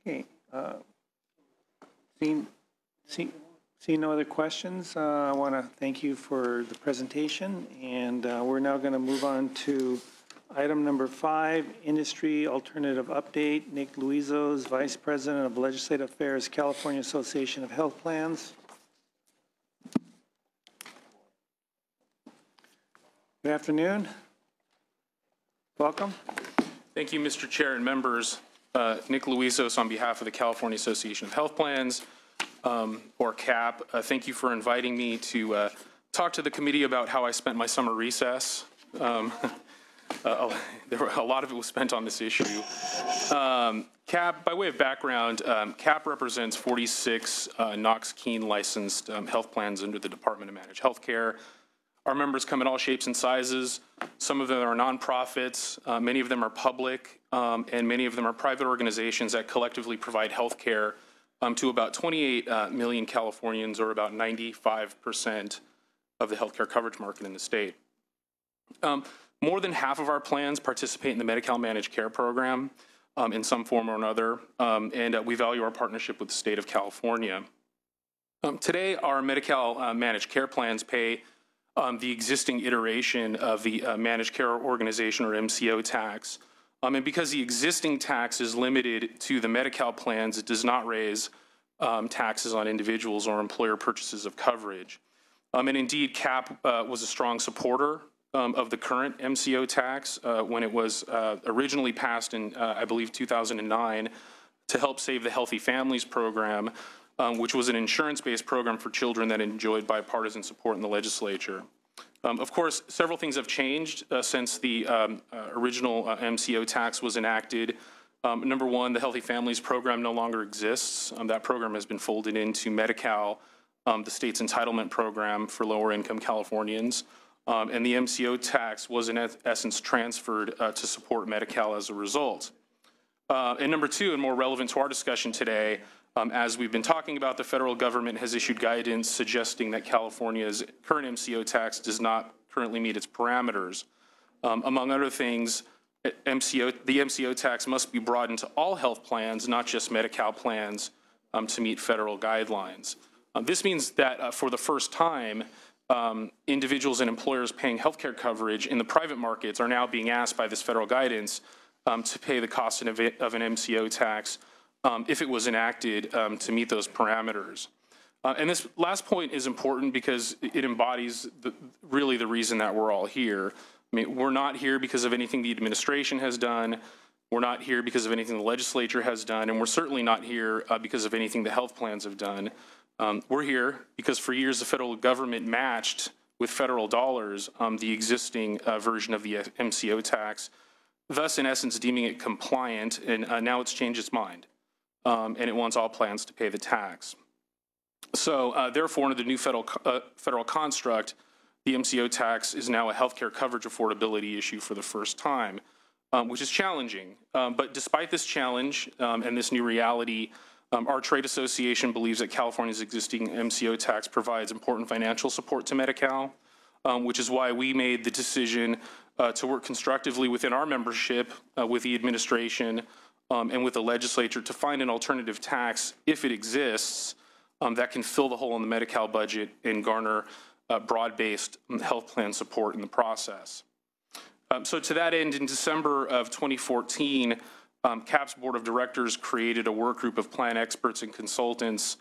Okay. Seeing no other questions, I want to thank you for the presentation, and we're now going to move on to item number 5, Industry Alternative Update. Nick Luizos, Vice President of Legislative Affairs, California Association of Health Plans. Good afternoon. Welcome. Thank you, Mr. Chair and members. Nick Luizos on behalf of the California Association of Health Plans, or CAP. Thank you for inviting me to talk to the committee about how I spent my summer recess. A lot of it was spent on this issue. CAP, by way of background, CAP represents 46 Knox-Keene licensed health plans under the Department of Managed Healthcare. Our members come in all shapes and sizes. Some of them are nonprofits, many of them are public, and many of them are private organizations that collectively provide health care to about 28 million Californians, or about 95% of the healthcare coverage market in the state. More than half of our plans participate in the Medi-Cal Managed Care program in some form or another, and we value our partnership with the state of California. Today, our Medi-Cal Managed Care plans pay the existing iteration of the Managed Care Organization, or MCO tax. And because the existing tax is limited to the Medi-Cal plans, it does not raise taxes on individuals or employer purchases of coverage. And indeed, CAP was a strong supporter of the current MCO tax when it was originally passed in, I believe, 2009 to help save the Healthy Families Program, which was an insurance-based program for children that enjoyed bipartisan support in the legislature. Of course, several things have changed since the original MCO tax was enacted. Number one, the Healthy Families Program no longer exists. That program has been folded into Medi-Cal, the state's entitlement program for lower-income Californians. And the MCO tax was, in essence, transferred to support Medi-Cal as a result. And number two, and more relevant to our discussion today, as we've been talking about, the federal government has issued guidance suggesting that California's current MCO tax does not currently meet its parameters. Among other things, the MCO tax must be broadened to all health plans, not just Medi-Cal plans, to meet federal guidelines. This means that for the first time, individuals and employers paying healthcare coverage in the private markets are now being asked by this federal guidance to pay the cost of an MCO tax if it was enacted to meet those parameters. And this last point is important because it embodies really the reason that we're all here. I mean, we're not here because of anything the administration has done. We're not here because of anything the legislature has done. And we're certainly not here because of anything the health plans have done. We're here because for years the federal government matched with federal dollars the existing version of the MCO tax, thus in essence deeming it compliant, and now it's changed its mind. And it wants all plans to pay the tax. So therefore, under the new federal construct, the MCO tax is now a healthcare coverage affordability issue for the first time, which is challenging. But despite this challenge and this new reality, our trade association believes that California's existing MCO tax provides important financial support to Medi-Cal, which is why we made the decision to work constructively within our membership, with the administration, and with the legislature to find an alternative tax, if it exists, that can fill the hole in the Medi-Cal budget and garner broad-based health plan support in the process. So to that end, in December of 2014, CAP's board of directors created a work group of plan experts and consultants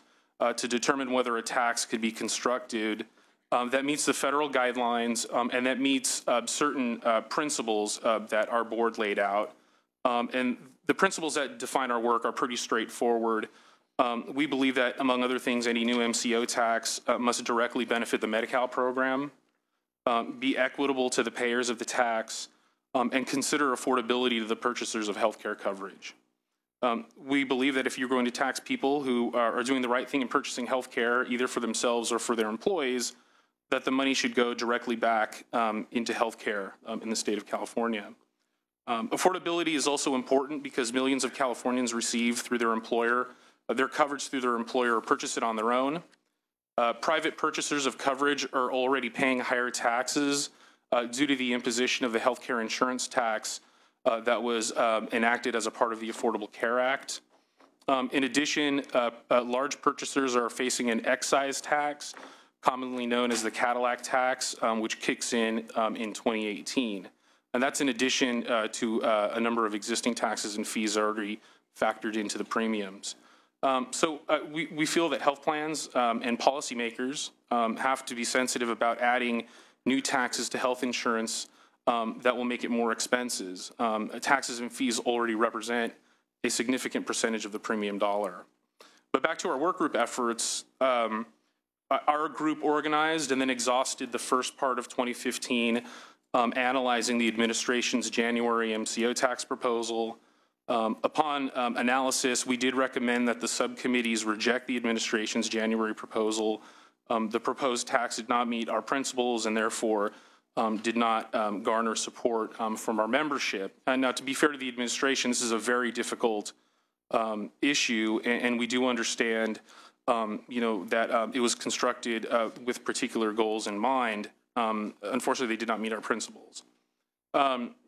to determine whether a tax could be constructed that meets the federal guidelines and that meets certain principles that our board laid out. And the principles that define our work are pretty straightforward. We believe that, among other things, any new MCO tax must directly benefit the Medi-Cal program, be equitable to the payers of the tax, and consider affordability to the purchasers of healthcare coverage. We believe that if you're going to tax people who are doing the right thing in purchasing healthcare, either for themselves or for their employees, that the money should go directly back into healthcare in the state of California. Affordability is also important because millions of Californians receive through their employer their coverage through their employer or purchase it on their own. Private purchasers of coverage are already paying higher taxes due to the imposition of the healthcare insurance tax that was enacted as a part of the Affordable Care Act. In addition, large purchasers are facing an excise tax, commonly known as the Cadillac tax, which kicks in 2018. And that's in addition to a number of existing taxes and fees already factored into the premiums. So we feel that health plans and policymakers have to be sensitive about adding new taxes to health insurance that will make it more expensive. Taxes and fees already represent a significant percentage of the premium dollar. But back to our work group efforts, our group organized and then exhausted the first part of 2015, analyzing the administration's January MCO tax proposal. Upon analysis, we did recommend that the subcommittees reject the administration's January proposal. The proposed tax did not meet our principles and therefore did not garner support from our membership. And now, to be fair to the administration, this is a very difficult issue, and we do understand, that it was constructed with particular goals in mind. Unfortunately, they did not meet our principles.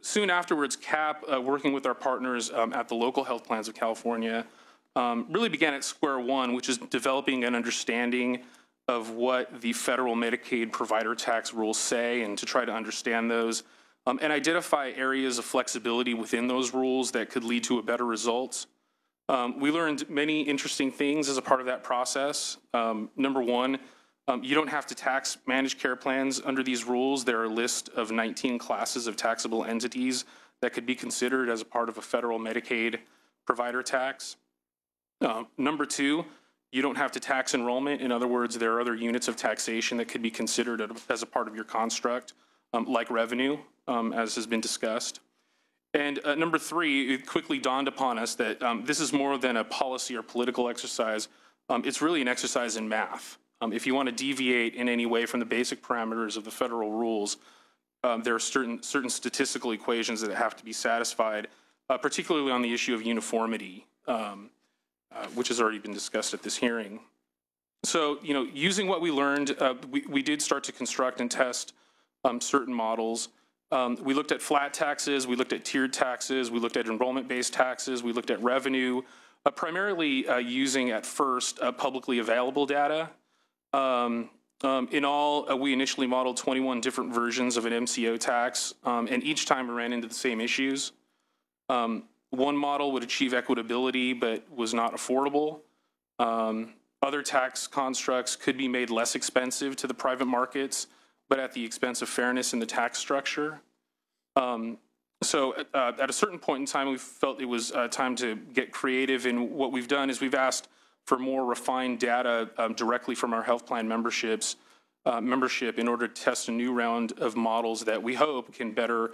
Soon afterwards, CAP, working with our partners at the local health plans of California, really began at square one, which is developing an understanding of what the federal Medicaid provider tax rules say and to try to understand those and identify areas of flexibility within those rules that could lead to a better result. We learned many interesting things as a part of that process. Number one, you don't have to tax managed care plans under these rules. There are a list of 19 classes of taxable entities that could be considered as a part of a federal Medicaid provider tax. Number two, you don't have to tax enrollment. In other words, there are other units of taxation that could be considered as a part of your construct, like revenue, as has been discussed. And number three, it quickly dawned upon us that this is more than a policy or political exercise. It's really an exercise in math. If you want to deviate in any way from the basic parameters of the federal rules, there are certain statistical equations that have to be satisfied, particularly on the issue of uniformity, which has already been discussed at this hearing. So, using what we learned, we did start to construct and test certain models. We looked at flat taxes, we looked at tiered taxes, we looked at enrollment-based taxes, we looked at revenue, primarily using at first publicly available data. In all, we initially modeled 21 different versions of an MCO tax, and each time we ran into the same issues. One model would achieve equitability but was not affordable. Other tax constructs could be made less expensive to the private markets, but at the expense of fairness in the tax structure. So at a certain point in time, we felt it was time to get creative, and what we've done is we've asked for more refined data directly from our health plan membership in order to test a new round of models that we hope can better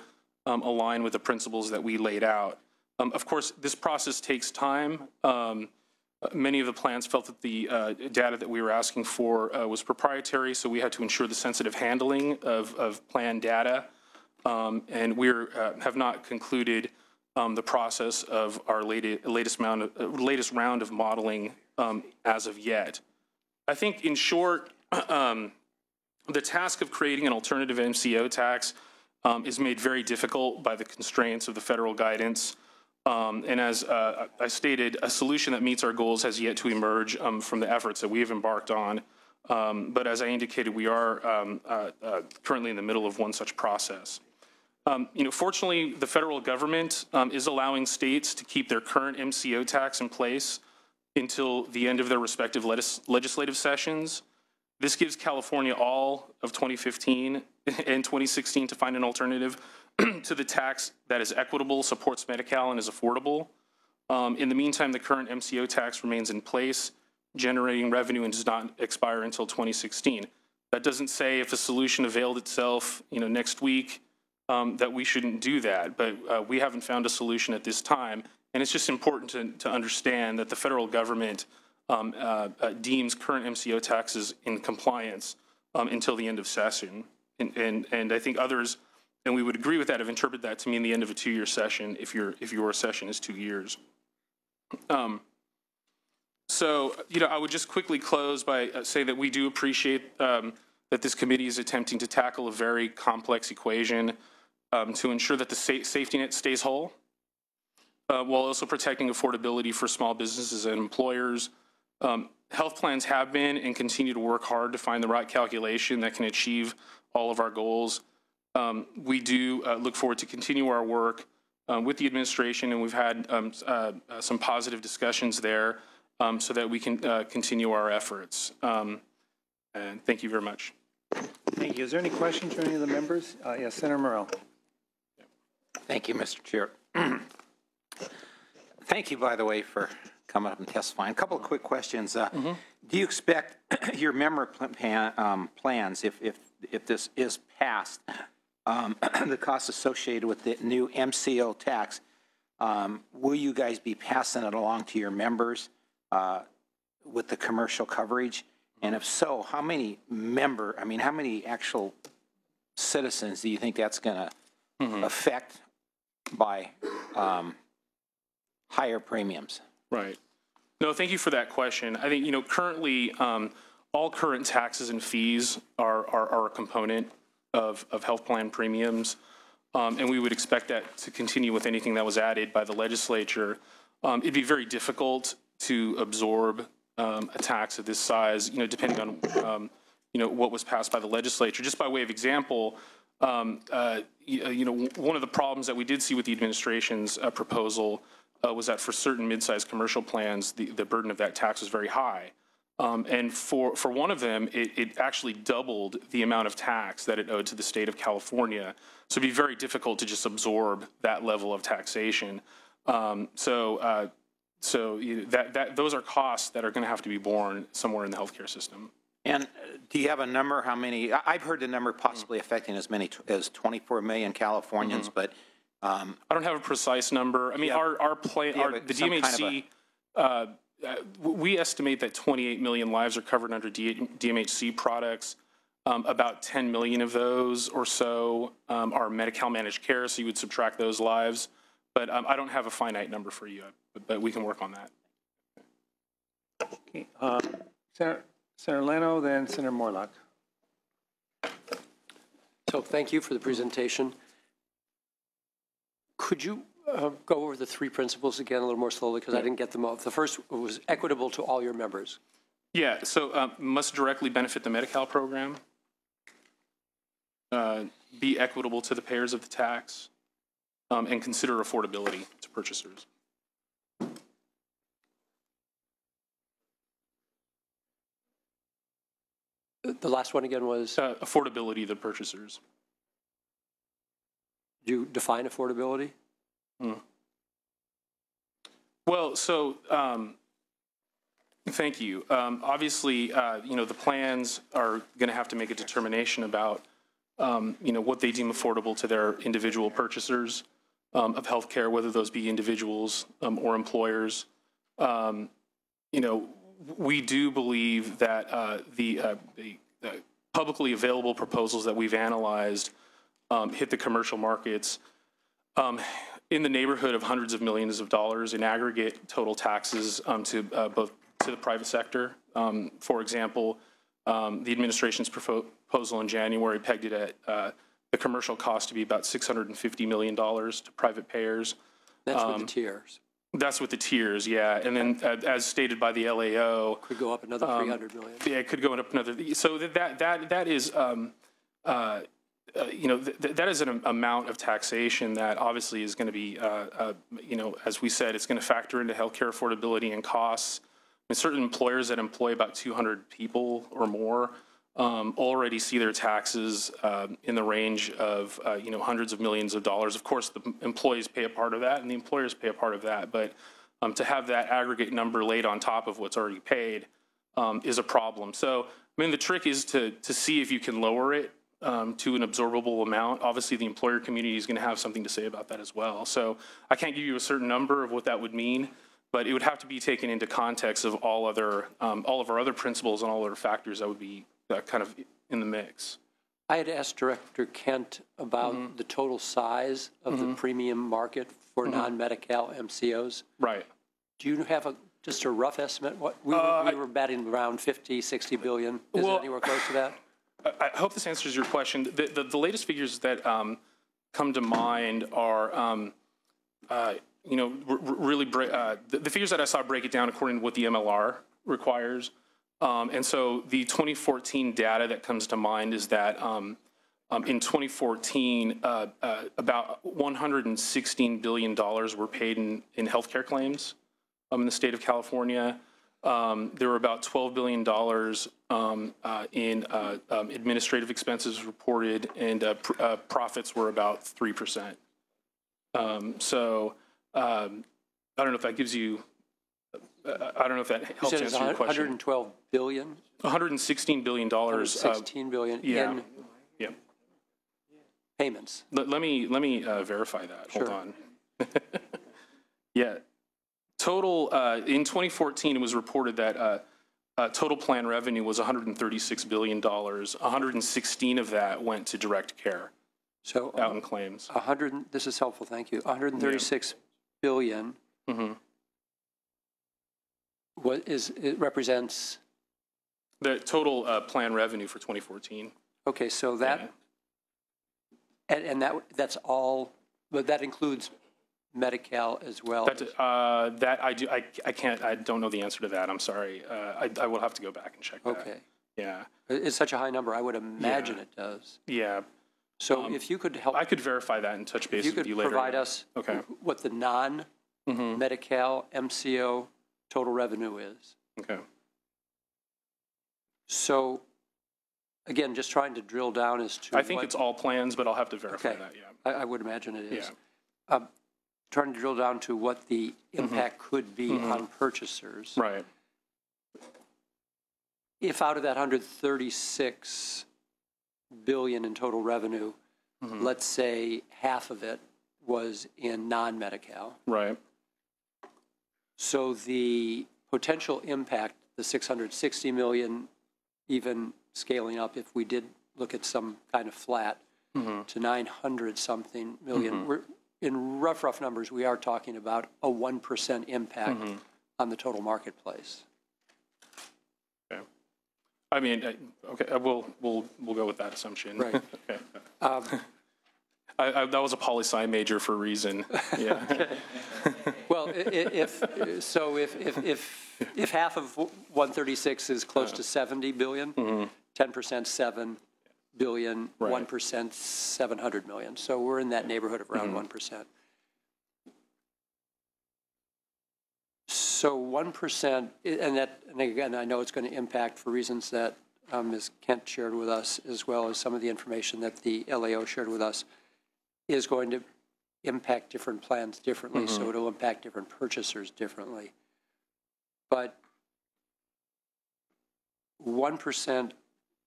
align with the principles that we laid out. Of course, this process takes time. Many of the plans felt that the data that we were asking for was proprietary, so we had to ensure the sensitive handling of plan data. And we have not concluded the process of our latest round of modeling as of yet. I think, in short, the task of creating an alternative MCO tax is made very difficult by the constraints of the federal guidance. And as I stated, a solution that meets our goals has yet to emerge from the efforts that we have embarked on. But as I indicated, we are currently in the middle of one such process. Fortunately, the federal government is allowing states to keep their current MCO tax in place until the end of their respective legislative sessions. This gives California all of 2015 and 2016 to find an alternative to the tax that is equitable, supports Medi-Cal, and is affordable. In the meantime, the current MCO tax remains in place, generating revenue and does not expire until 2016. That doesn't say if a solution availed itself, next week, that we shouldn't do that, but we haven't found a solution at this time. And it's just important to understand that the federal government deems current MCO taxes in compliance until the end of session. And I think others, and we would agree with that, have interpreted that to mean the end of a 2-year session if your session is 2 years. So, I would just quickly close by saying that we do appreciate that this committee is attempting to tackle a very complex equation to ensure that the safety net stays whole. while also protecting affordability for small businesses and employers. Health plans have been and continue to work hard to find the right calculation that can achieve all of our goals. We do look forward to continue our work with the administration, and we've had some positive discussions there so that we can continue our efforts. And thank you very much. Thank you. Is there any questions from any of the members? Yes, Senator Morrell. Thank you, Mr. Chair. Thank you, by the way, for coming up and testifying. A couple of quick questions. Do you expect your member plans, if this is passed, the costs associated with the new MCO tax, will you guys be passing it along to your members with the commercial coverage? And if so, how many how many actual citizens do you think that's going to affect by higher premiums? Right. No, thank you for that question. I think, currently all current taxes and fees are a component of health plan premiums, and we would expect that to continue with anything that was added by the legislature. It'd be very difficult to absorb a tax of this size, depending on, what was passed by the legislature. Just by way of example, one of the problems that we did see with the administration's proposal was that for certain mid-sized commercial plans, the burden of that tax was very high. And for one of them, it actually doubled the amount of tax that it owed to the state of California. So it'd be very difficult to just absorb that level of taxation. Those are costs that are going to have to be borne somewhere in the healthcare system. And do you have a number how many? I've heard the number possibly affecting as many as 24 million Californians, but I don't have a precise number. I mean, our plan, the DMHC, we estimate that 28 million lives are covered under DMHC products. About 10 million of those or so are Medi-Cal managed care, so you would subtract those lives. But I don't have a finite number for you, but we can work on that. Okay. Senator Leno, then Senator Morlock. So thank you for the presentation. Could you go over the three principles again a little more slowly, because I didn't get them all. The first was equitable to all your members. Yeah, so must directly benefit the Medi-Cal program, be equitable to the payers of the tax, and consider affordability to purchasers. The last one again was? Affordability to purchasers. Do you define affordability? Well, so thank you. Obviously, the plans are going to have to make a determination about, what they deem affordable to their individual purchasers of healthcare, whether those be individuals or employers. We do believe that the publicly available proposals that we've analyzed hit the commercial markets in the neighborhood of hundreds of millions of dollars in aggregate total taxes to both to the private sector. For example, the administration's proposal in January pegged it at the commercial cost to be about $650 million to private payers. That's with the tiers. That's with the tiers, yeah. And then as stated by the LAO, could go up another 300 million. Yeah, it could go up another. So that is, that is an amount of taxation that obviously is going to be, as we said, it's going to factor into healthcare affordability and costs. And certain employers that employ about 200 people or more already see their taxes in the range of, hundreds of millions of dollars. Of course, the employees pay a part of that and the employers pay a part of that. But to have that aggregate number laid on top of what's already paid is a problem. So, the trick is to see if you can lower it to an absorbable amount. Obviously, the employer community is going to have something to say about that as well. So I can't give you a certain number of what that would mean, but it would have to be taken into context of all of our other principles and all other factors that would be kind of in the mix. I had asked Director Kent about the total size of the premium market for non-Medi-Cal MCOs. Right. Do you have just a rough estimate? We were batting around 50, 60 billion. Is it anywhere close to that? I hope this answers your question. The latest figures that come to mind are really the figures that I saw break it down according to what the MLR requires. And so the 2014 data that comes to mind is that in 2014, about $116 billion were paid in healthcare claims in the state of California. There were about $12 billion in administrative expenses reported, and profits were about 3%. So I don't know if that gives you, I don't know if that helps answer your question. 112 billion? $116 billion. $116 billion in payments. Let me verify that. Sure. Hold on. Yeah. Total, in 2014, it was reported that total plan revenue was $136 billion. 116 of that went to direct care. So out in claims. This is helpful, thank you. 136 billion. Mm-hmm. It represents? The total plan revenue for 2014. Okay, so that, and that's all, but that includes Medi-Cal as well? That I don't know the answer to that. I'm sorry. I will have to go back and check that. Okay. Yeah. It's such a high number. I would imagine it does. Yeah. So if you could help. I could verify that and touch base with you later. If you could provide us what the non-Medi-Cal MCO total revenue is. Okay. So, again, just trying to drill down as to. I think it's all plans, but I'll have to verify that. Yeah. I would imagine it is. Yeah. Trying to drill down to what the impact could be on purchasers. Right. If out of that 136 billion in total revenue, let's say half of it was in non-Medi-Cal. Right. So the potential impact, the 660 million, even scaling up, if we did look at some kind of flat to 900 something million, we're, in rough numbers, we are talking about a 1% impact on the total marketplace. Okay. I mean, okay, we'll go with that assumption. Right. Okay. That was a poli-sci major for a reason. Yeah. Okay. Well, if half of 136 is close to 70 billion, 10% 7 billion, 1% 700 million. So we're in that neighborhood of around 1%. So 1%, and again, I know it's going to impact for reasons that Ms. Kent shared with us, as well as some of the information that the LAO shared with us, is going to impact different plans differently, so it'll impact different purchasers differently. But 1%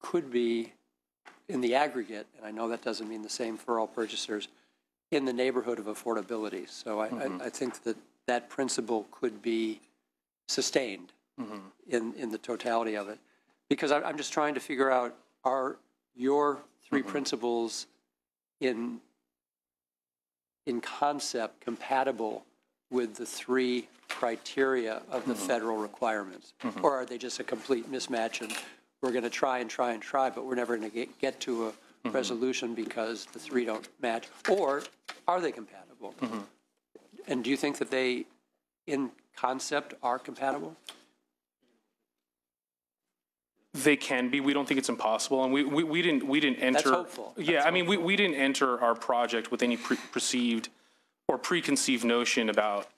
could be, in the aggregate, and I know that doesn't mean the same for all purchasers, in the neighborhood of affordability. So I think that principle could be sustained in the totality of it. Because I'm just trying to figure out, are your three principles in concept compatible with the three criteria of the federal requirements? Or are they just a complete mismatch and we're going to try, but we're never going to get to a resolution because the three don't match? Or are they compatible? And do you think that they, in concept, are compatible? They can be. We don't think it's impossible, and we didn't enter. That's hopeful. Yeah, I mean, we didn't enter our project with any perceived or preconceived notion about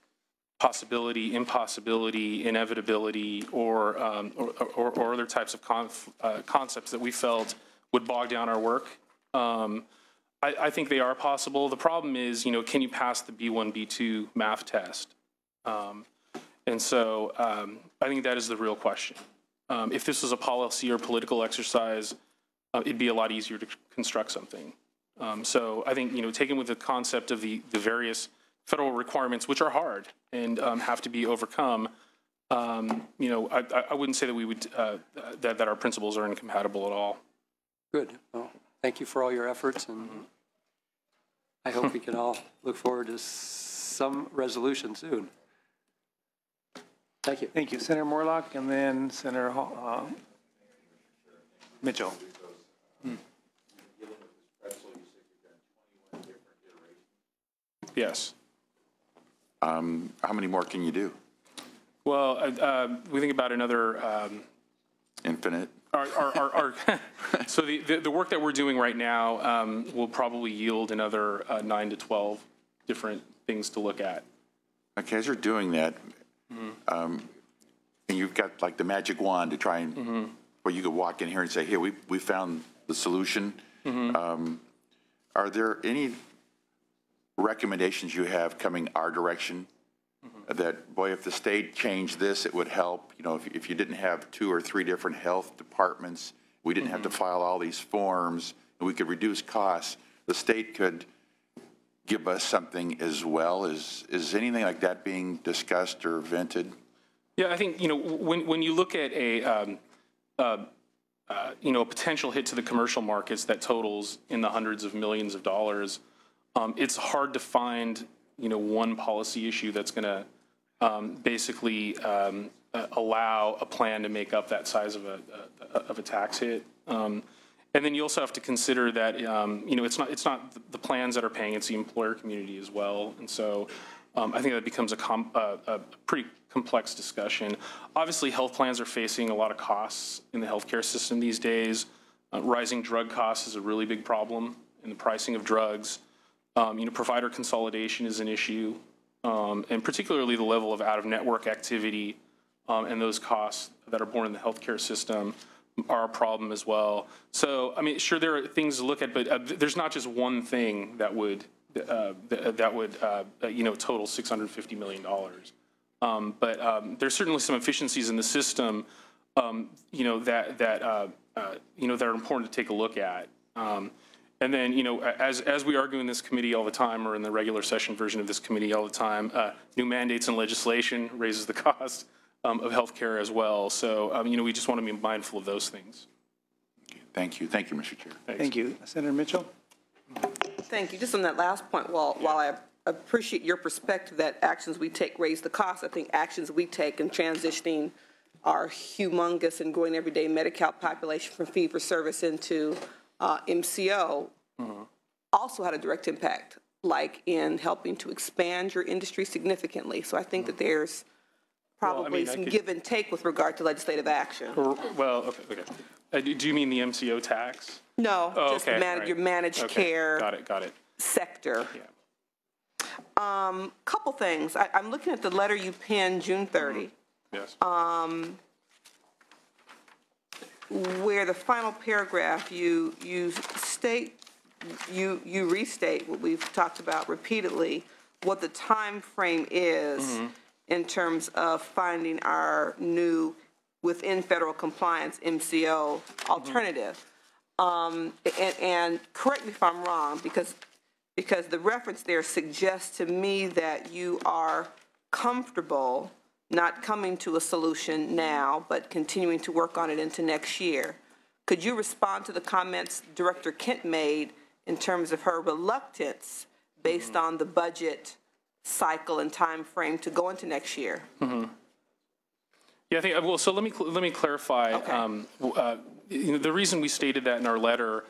possibility, impossibility, inevitability, or other types of concepts that we felt would bog down our work. I think they are possible. The problem is, can you pass the B1, B2 math test? And so I think that is the real question. If this was a policy or political exercise, it'd be a lot easier to construct something. So I think, taken with the concept of the various federal requirements, which are hard and have to be overcome, I wouldn't say that we would that our principles are incompatible at all. Good. Well, thank you for all your efforts, and I hope we can all look forward to some resolution soon. Thank you. Thank you. Senator Morlock, and then Senator Mitchell. Yes. How many more can you do? Well, we think about another. Infinite? So the work that we're doing right now will probably yield another 9 to 12 different things to look at. Okay, as you're doing that, and you've got like the magic wand to try and, where you could walk in here and say, here, we found the solution. Are there any recommendations you have coming our direction that, boy, if the state changed this, it would help? You know, if you didn't have 2 or 3 different health departments, we didn't have to file all these forms, and we could reduce costs, the state could give us something as well. Is anything like that being discussed or vented? Yeah, I think, you know, when you look at a potential hit to the commercial markets that totals in the hundreds of millions of dollars, it's hard to find, you know, one policy issue that's going to basically allow a plan to make up that size of a tax hit. And then you also have to consider that, you know, it's not the plans that are paying, it's the employer community as well. And so I think that becomes a pretty complex discussion. Obviously, health plans are facing a lot of costs in the healthcare system these days. Rising drug costs is a really big problem in the pricing of drugs. You know, provider consolidation is an issue, and particularly the level of out-of-network activity and those costs that are borne in the healthcare system are a problem as well. So, I mean, sure, there are things to look at, but there's not just one thing that would you know, total $650 million. But there's certainly some efficiencies in the system, you know, that you know, that are important to take a look at. And then, you know, as we argue in this committee all the time, or in the regular session version of this committee all the time, new mandates and legislation raises the cost of healthcare as well. So, you know, we just want to be mindful of those things. Okay, thank you. Thank you, Mr. Chair. Thanks. Thank you. Senator Mitchell? Thank you. Just on that last point, while I appreciate your perspective that actions we take raise the cost, I think actions we take in transitioning our humongous and growing everyday Medi-Cal population from fee-for-service into MCO also had a direct impact, like in helping to expand your industry significantly. So I think that there's probably some give and take with regard to legislative action. Well, okay. Do you mean the MCO tax? No, just right. your managed care Got it. sector. Yeah. Couple things. I'm looking at the letter you penned June 30. Yes. Where the final paragraph you restate what we've talked about repeatedly, what the time frame is in terms of finding our new within federal compliance MCO alternative. And correct me if I'm wrong, because the reference there suggests to me that you are comfortable not coming to a solution now, but continuing to work on it into next year. Could you respond to the comments Director Kent made in terms of her reluctance based on the budget cycle and time frame to go into next year? Yeah, I think, well, so let me clarify. Okay. You know, the reason we stated that in our letter,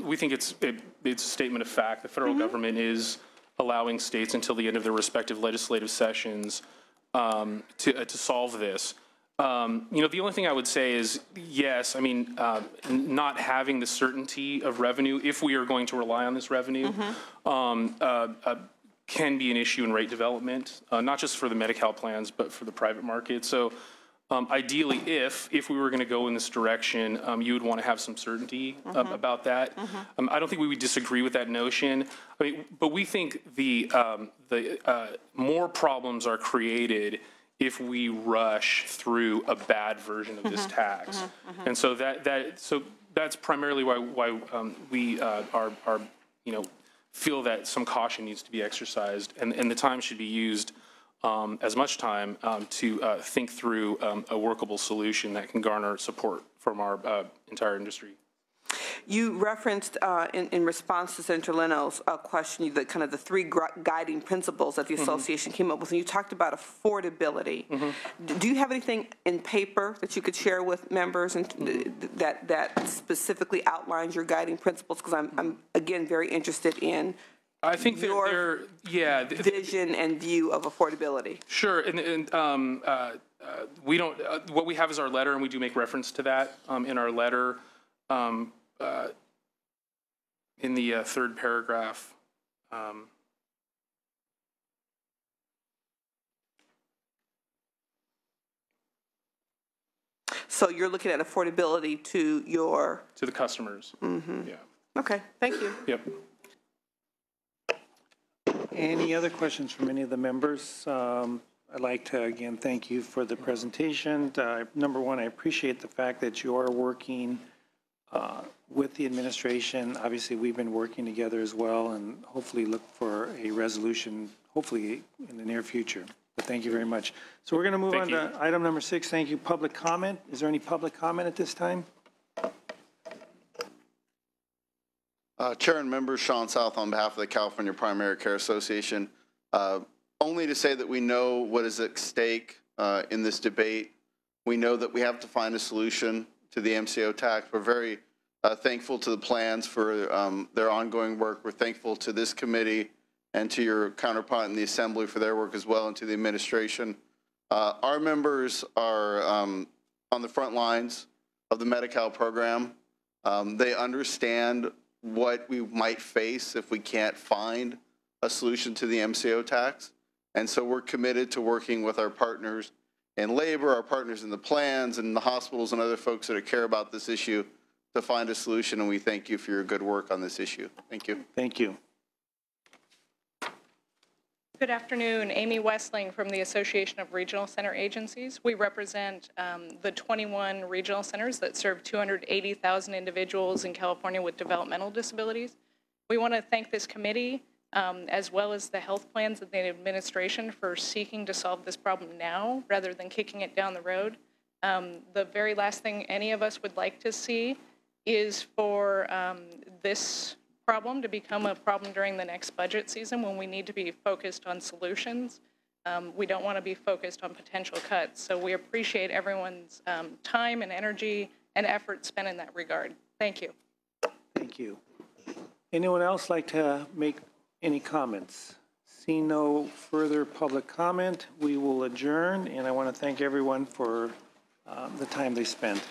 we think it's a statement of fact. The federal government is allowing states until the end of their respective legislative sessions to solve this. You know, the only thing I would say is, yes, I mean, not having the certainty of revenue, if we are going to rely on this revenue, can be an issue in rate development, not just for the Medi-Cal plans, but for the private market. So ideally, if we were going to go in this direction, you would want to have some certainty about that. I don't think we would disagree with that notion. I mean, but we think the more problems are created if we rush through a bad version of this tax. And so that's primarily why we are you know, feel that some caution needs to be exercised, and the time should be used, as much time to think through a workable solution that can garner support from our entire industry. You referenced in response to Senator Leno's question, the kind of the 3 guiding principles that the association came up with, and you talked about affordability. Do you have anything in paper that you could share with members and that specifically outlines your guiding principles? Because I'm again very interested in I think your yeah. vision and view of affordability. Sure, and we don't, what we have is our letter, and we do make reference to that in our letter in the third paragraph. So you're looking at affordability to your... To the customers. Yeah. Okay, thank you. Yep. Any other questions from any of the members? I'd like to, again, thank you for the presentation. Number one, I appreciate the fact that you are working with the administration. Obviously, we've been working together as well, and hopefully look for a resolution, hopefully in the near future. But thank you very much. So we're going to move on to item number 6. Thank you. Public comment. Is there any public comment at this time? Chair and members, Sean South on behalf of the California Primary Care Association. Only to say that we know what is at stake in this debate. We know that we have to find a solution to the MCO tax. We're very thankful to the plans for their ongoing work. We're thankful to this committee and to your counterpart in the Assembly for their work as well, and to the administration. Our members are on the front lines of the Medi-Cal program. They understand what we might face if we can't find a solution to the MCO tax. And so we're committed to working with our partners in labor, our partners in the plans, and the hospitals and other folks that care about this issue to find a solution. And we thank you for your good work on this issue. Thank you. Thank you. Good afternoon. Amy Westling from the Association of Regional Center Agencies. We represent the 21 regional centers that serve 280,000 individuals in California with developmental disabilities. We want to thank this committee, as well as the health plans and the administration, for seeking to solve this problem now rather than kicking it down the road. The very last thing any of us would like to see is for this problem to become a problem during the next budget season when we need to be focused on solutions. We don't want to be focused on potential cuts. So we appreciate everyone's time and energy and effort spent in that regard. Thank you. Thank you. Anyone else like to make any comments? Seeing no further public comment, we will adjourn, and I want to thank everyone for the time they spent.